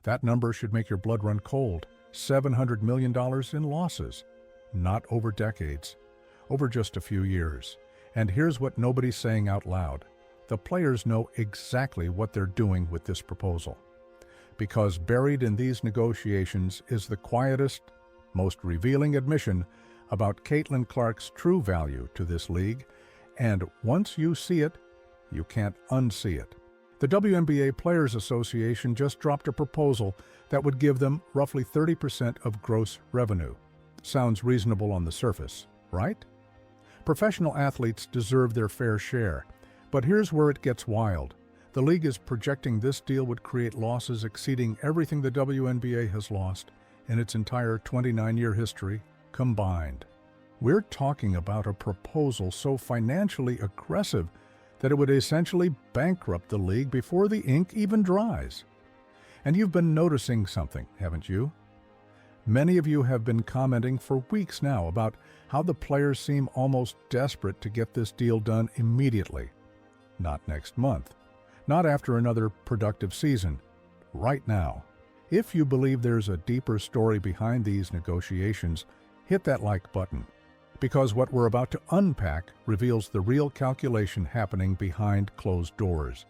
That number should make your blood run cold. $700 million in losses. Not over decades, over just a few years. And here's what nobody's saying out loud. The players know exactly what they're doing with this proposal. Because buried in these negotiations is the quietest, most revealing admission about Caitlin Clark's true value to this league, and once you see it, you can't unsee it. The WNBA Players Association just dropped a proposal that would give them roughly 30% of gross revenue. Sounds reasonable on the surface, right? Professional athletes deserve their fair share, but here's where it gets wild. The league is projecting this deal would create losses exceeding everything the WNBA has lost in its entire 29-year history combined. We're talking about a proposal so financially aggressive that it would essentially bankrupt the league before the ink even dries. And you've been noticing something, haven't you? Many of you have been commenting for weeks now about how the players seem almost desperate to get this deal done immediately. Not next month. Not after another productive season. Right now. If you believe there's a deeper story behind these negotiations, hit that like button. Because what we're about to unpack reveals the real calculation happening behind closed doors.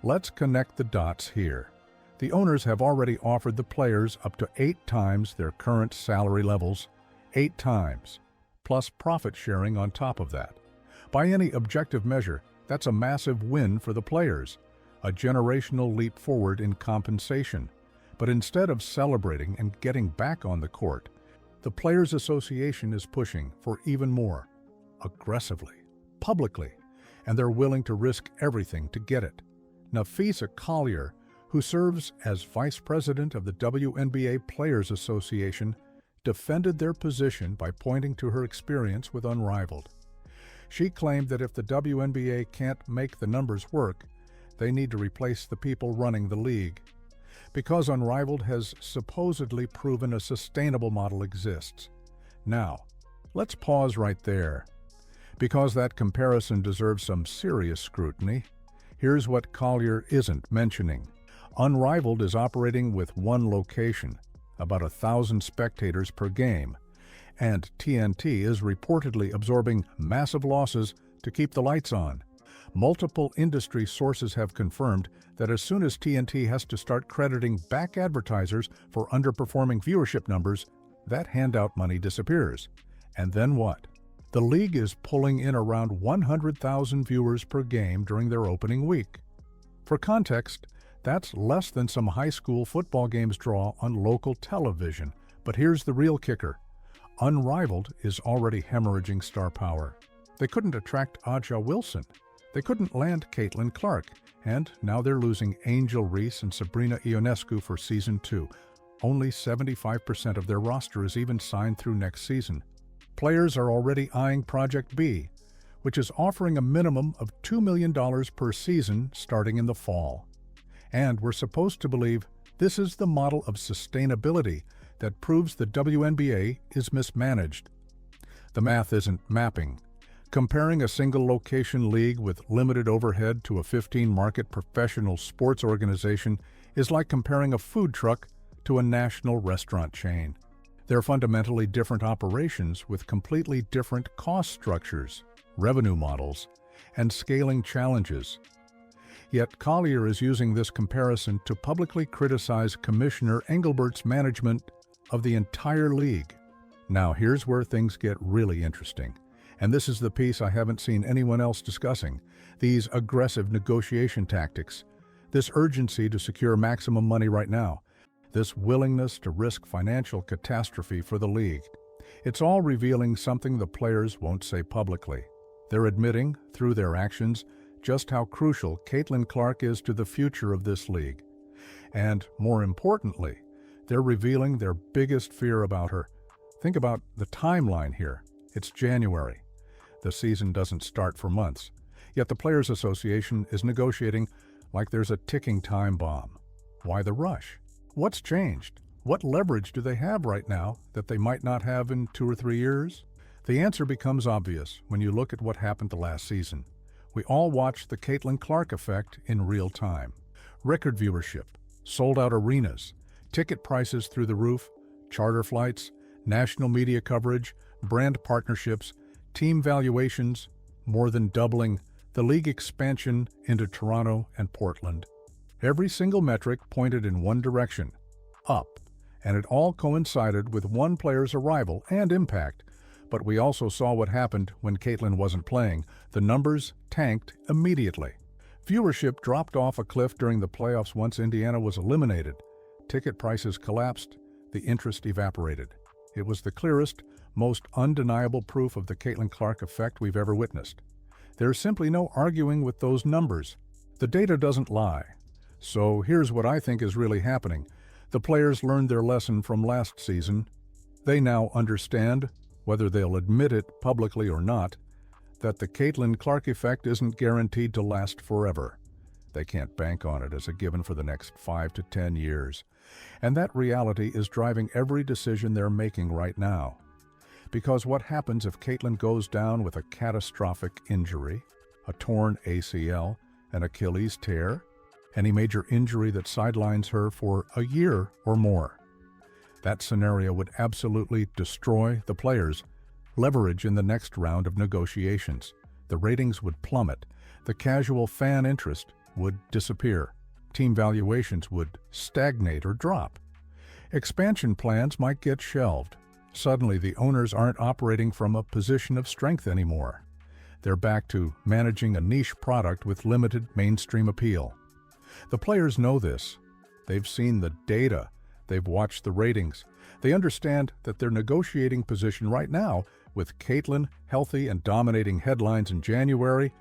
Let's connect the dots here. The owners have already offered the players up to 8 times their current salary levels, 8 times, plus profit sharing on top of that. By any objective measure, that's a massive win for the players, a generational leap forward in compensation. But instead of celebrating and getting back on the court, the Players Association is pushing for even more, aggressively, publicly, and they're willing to risk everything to get it. Nafisa Collier, who serves as vice president of the WNBA Players Association, defended their position by pointing to her experience with Unrivaled. She claimed that if the WNBA can't make the numbers work, they need to replace the people running the league. Because Unrivaled has supposedly proven a sustainable model exists. Now, let's pause right there. Because that comparison deserves some serious scrutiny, here's what Collier isn't mentioning. Unrivaled is operating with one location, about 1,000 spectators per game, and TNT is reportedly absorbing massive losses to keep the lights on. Multiple industry sources have confirmed that as soon as TNT has to start crediting back advertisers for underperforming viewership numbers, that handout money disappears. And then what? The league is pulling in around 100,000 viewers per game during their opening week. For context, that's less than some high school football games draw on local television. But here's the real kicker. Unrivaled is already hemorrhaging star power. They couldn't attract Aja Wilson. They couldn't land Caitlin Clark, and now they're losing Angel Reese and Sabrina Ionescu for Season 2. Only 75% of their roster is even signed through next season. Players are already eyeing Project B, which is offering a minimum of $2 million per season starting in the fall. And we're supposed to believe this is the model of sustainability that proves the WNBA is mismanaged. The math isn't mapping. Comparing a single-location league with limited overhead to a 15-market professional sports organization is like comparing a food truck to a national restaurant chain. They're fundamentally different operations with completely different cost structures, revenue models, and scaling challenges. Yet Collier is using this comparison to publicly criticize Commissioner Engelbert's management of the entire league. Now here's where things get really interesting. And this is the piece I haven't seen anyone else discussing. These aggressive negotiation tactics, this urgency to secure maximum money right now, this willingness to risk financial catastrophe for the league. It's all revealing something the players won't say publicly. They're admitting, through their actions, just how crucial Caitlin Clark is to the future of this league. And, more importantly, they're revealing their biggest fear about her. Think about the timeline here. It's January. The season doesn't start for months. Yet the Players Association is negotiating like there's a ticking time bomb. Why the rush? What's changed? What leverage do they have right now that they might not have in 2 or 3 years? The answer becomes obvious when you look at what happened the last season. We all watched the Caitlin Clark effect in real time. Record viewership, sold-out arenas, ticket prices through the roof, charter flights, national media coverage, brand partnerships, team valuations, more than doubling, the league expansion into Toronto and Portland. Every single metric pointed in one direction, up, and it all coincided with one player's arrival and impact. But we also saw what happened when Caitlin wasn't playing. The numbers tanked immediately. Viewership dropped off a cliff during the playoffs once Indiana was eliminated. Ticket prices collapsed, the interest evaporated. It was the clearest, most undeniable proof of the Caitlin Clark effect we've ever witnessed. There's simply no arguing with those numbers. The data doesn't lie. So here's what I think is really happening. The players learned their lesson from last season. They now understand, whether they'll admit it publicly or not, that the Caitlin Clark effect isn't guaranteed to last forever. They can't bank on it as a given for the next 5 to 10 years. And that reality is driving every decision they're making right now. Because what happens if Caitlin goes down with a catastrophic injury, a torn ACL, an Achilles tear, any major injury that sidelines her for a year or more? That scenario would absolutely destroy the players' leverage in the next round of negotiations. The ratings would plummet. The casual fan interest would disappear. Team valuations would stagnate or drop. Expansion plans might get shelved. Suddenly, the owners aren't operating from a position of strength anymore. They're back to managing a niche product with limited mainstream appeal. The players know this. They've seen the data. They've watched the ratings. They understand that their negotiating position right now, with Caitlin healthy and dominating headlines in January,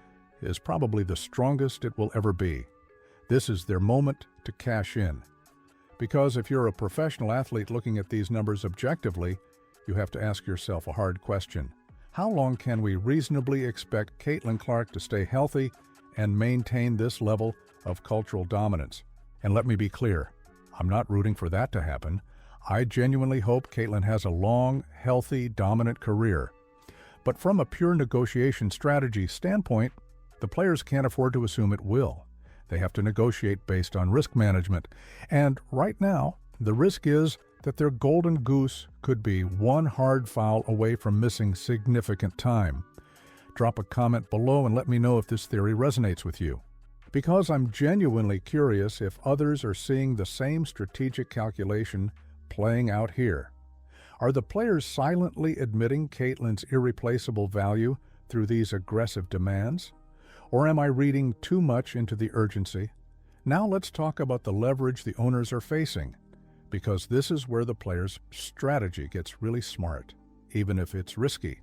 is probably the strongest it will ever be. This is their moment to cash in. Because if you're a professional athlete looking at these numbers objectively, you have to ask yourself a hard question. How long can we reasonably expect Caitlin Clark to stay healthy and maintain this level of cultural dominance? And let me be clear, I'm not rooting for that to happen. I genuinely hope Caitlin has a long, healthy, dominant career. But from a pure negotiation strategy standpoint, the players can't afford to assume it will. They have to negotiate based on risk management. And right now, the risk is that their golden goose could be one hard foul away from missing significant time. Drop a comment below and let me know if this theory resonates with you. Because I'm genuinely curious if others are seeing the same strategic calculation playing out here. Are the players silently admitting Caitlin's irreplaceable value through these aggressive demands? Or am I reading too much into the urgency? Now let's talk about the leverage the owners are facing, because this is where the players' strategy gets really smart, even if it's risky.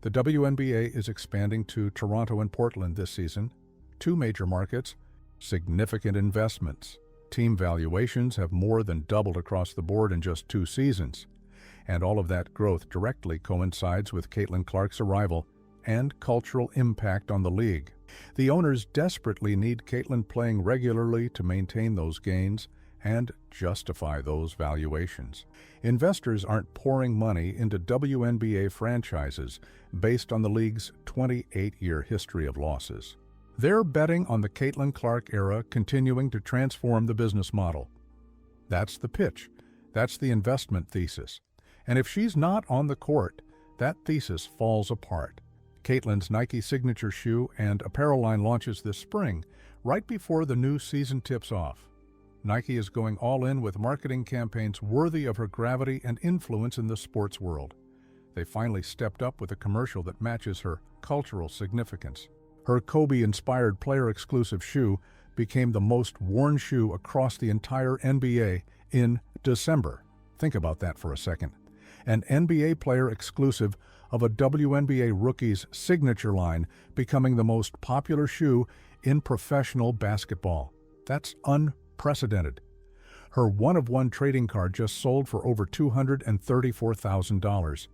The WNBA is expanding to Toronto and Portland this season, 2 major markets, significant investments. Team valuations have more than doubled across the board in just 2 seasons, and all of that growth directly coincides with Caitlin Clark's arrival and cultural impact on the league. The owners desperately need Caitlin playing regularly to maintain those gains and justify those valuations. Investors aren't pouring money into WNBA franchises based on the league's 28-year history of losses. They're betting on the Caitlin Clark era continuing to transform the business model. That's the pitch. That's the investment thesis. And if she's not on the court, that thesis falls apart. Caitlin's Nike signature shoe and apparel line launches this spring, right before the new season tips off. Nike is going all in with marketing campaigns worthy of her gravity and influence in the sports world. They finally stepped up with a commercial that matches her cultural significance. Her Kobe-inspired player-exclusive shoe became the most worn shoe across the entire NBA in December. Think about that for a second. An NBA player exclusive of a WNBA rookie's signature line becoming the most popular shoe in professional basketball. That's unprecedented. Her one-of-one trading card just sold for over $234,000.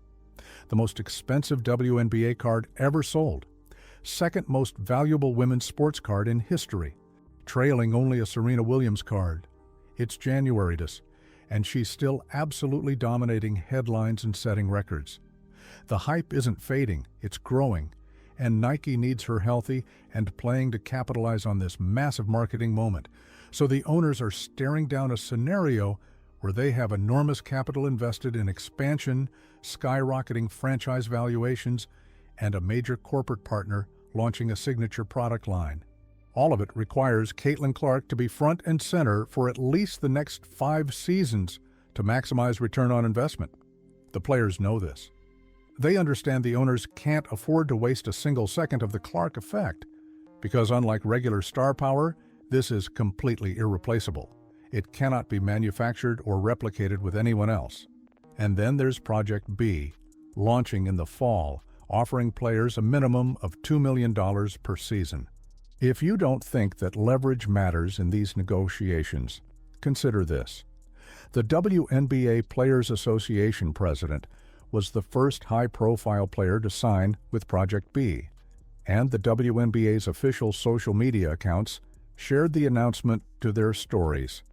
The most expensive WNBA card ever sold. Second most valuable women's sports card in history, trailing only a Serena Williams card. It's January-tus, and she's still absolutely dominating headlines and setting records. The hype isn't fading, it's growing, and Nike needs her healthy and playing to capitalize on this massive marketing moment. So the owners are staring down a scenario where they have enormous capital invested in expansion, skyrocketing franchise valuations, and a major corporate partner launching a signature product line. All of it requires Caitlin Clark to be front and center for at least the next 5 seasons to maximize return on investment. The players know this. They understand the owners can't afford to waste a single second of the Clark effect, because unlike regular star power, this is completely irreplaceable. It cannot be manufactured or replicated with anyone else. And then there's Project B, launching in the fall, offering players a minimum of $2 million per season. If you don't think that leverage matters in these negotiations, consider this. The WNBA Players Association president was the first high-profile player to sign with Project B, and the WNBA's official social media accounts shared the announcement to their stories.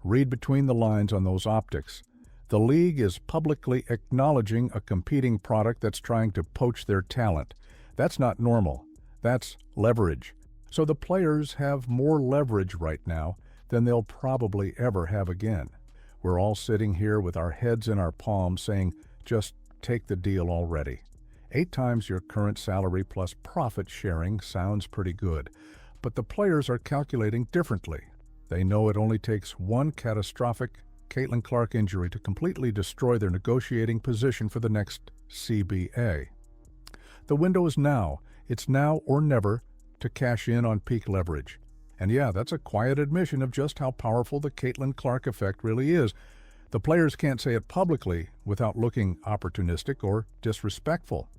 Read between the lines on those optics. The league is publicly acknowledging a competing product that's trying to poach their talent. That's not normal. That's leverage. So the players have more leverage right now than they'll probably ever have again. We're all sitting here with our heads in our palms saying, just take the deal already. 8 times your current salary plus profit sharing sounds pretty good, but the players are calculating differently. They know it only takes one catastrophic Caitlin Clark injury to completely destroy their negotiating position for the next CBA. The window is now. It's now or never to cash in on peak leverage. And yeah, that's a quiet admission of just how powerful the Caitlin Clark effect really is. The players can't say it publicly without looking opportunistic or disrespectful.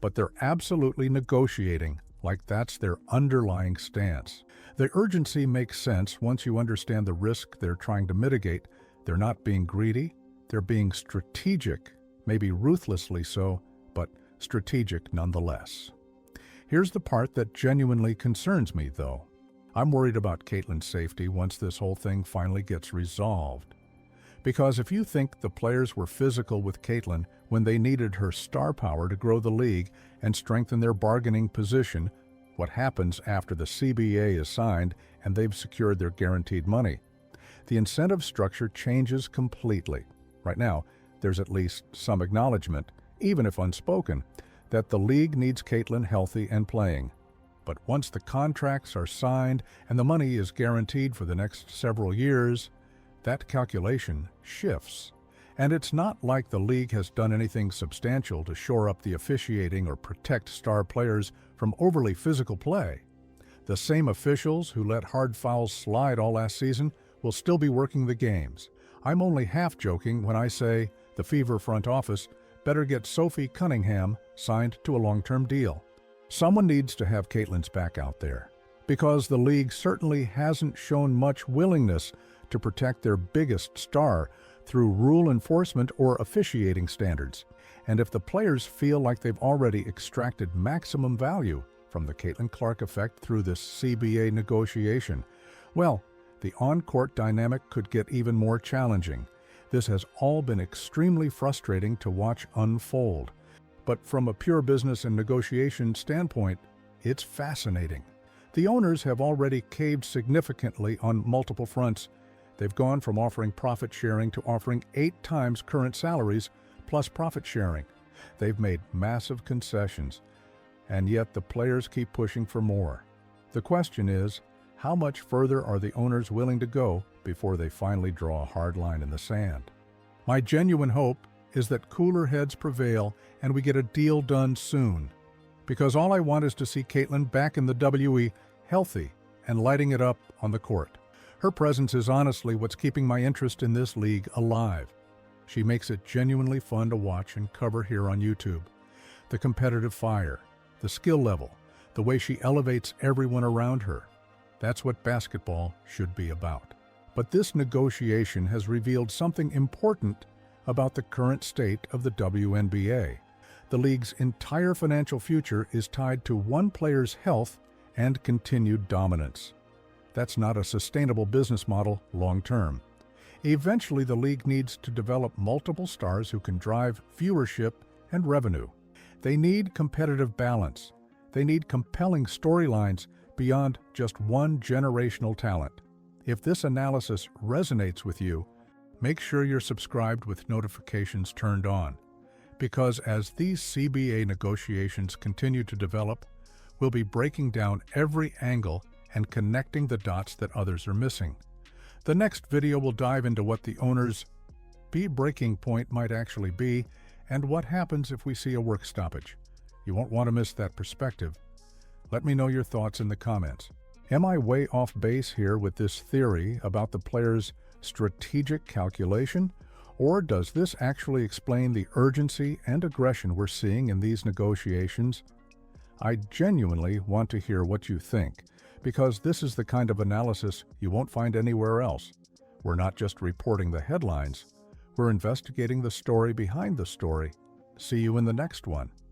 But they're absolutely negotiating like that's their underlying stance. The urgency makes sense once you understand the risk they're trying to mitigate. They're not being greedy, they're being strategic, maybe ruthlessly so, but strategic nonetheless. Here's the part that genuinely concerns me, though. I'm worried about Caitlin's safety once this whole thing finally gets resolved. Because if you think the players were physical with Caitlin when they needed her star power to grow the league and strengthen their bargaining position, what happens after the CBA is signed and they've secured their guaranteed money? The incentive structure changes completely. Right now, there's at least some acknowledgement, even if unspoken, that the league needs Caitlin healthy and playing. But once the contracts are signed and the money is guaranteed for the next several years, that calculation shifts. And it's not like the league has done anything substantial to shore up the officiating or protect star players from overly physical play. The same officials who let hard fouls slide all last season will still be working the games. I'm only half joking when I say the Fever front office better get Sophie Cunningham signed to a long-term deal. Someone needs to have Caitlin's back out there, because the league certainly hasn't shown much willingness to protect their biggest star through rule enforcement or officiating standards. And if the players feel like they've already extracted maximum value from the Caitlin Clark effect through this CBA negotiation, well, the on-court dynamic could get even more challenging. This has all been extremely frustrating to watch unfold. But from a pure business and negotiation standpoint, it's fascinating. The owners have already caved significantly on multiple fronts. They've gone from offering profit sharing to offering 8 times current salaries plus profit sharing. They've made massive concessions, and yet the players keep pushing for more. The question is, how much further are the owners willing to go before they finally draw a hard line in the sand? My genuine hope is that cooler heads prevail and we get a deal done soon. Because all I want is to see Caitlin back in the WE, healthy and lighting it up on the court. Her presence is honestly what's keeping my interest in this league alive. She makes it genuinely fun to watch and cover here on YouTube. The competitive fire, the skill level, the way she elevates everyone around her. That's what basketball should be about. But this negotiation has revealed something important about the current state of the WNBA. The league's entire financial future is tied to one player's health and continued dominance. That's not a sustainable business model long-term. Eventually, the league needs to develop multiple stars who can drive viewership and revenue. They need competitive balance. They need compelling storylines beyond just one generational talent. If this analysis resonates with you, make sure you're subscribed with notifications turned on, because as these CBA negotiations continue to develop, we'll be breaking down every angle and connecting the dots that others are missing. The next video will dive into what the owner's breaking point might actually be and what happens if we see a work stoppage. You won't want to miss that perspective. Let me know your thoughts in the comments. Am I way off base here with this theory about the player's strategic calculation? Or does this actually explain the urgency and aggression we're seeing in these negotiations? I genuinely want to hear what you think, because this is the kind of analysis you won't find anywhere else. We're not just reporting the headlines, we're investigating the story behind the story. See you in the next one.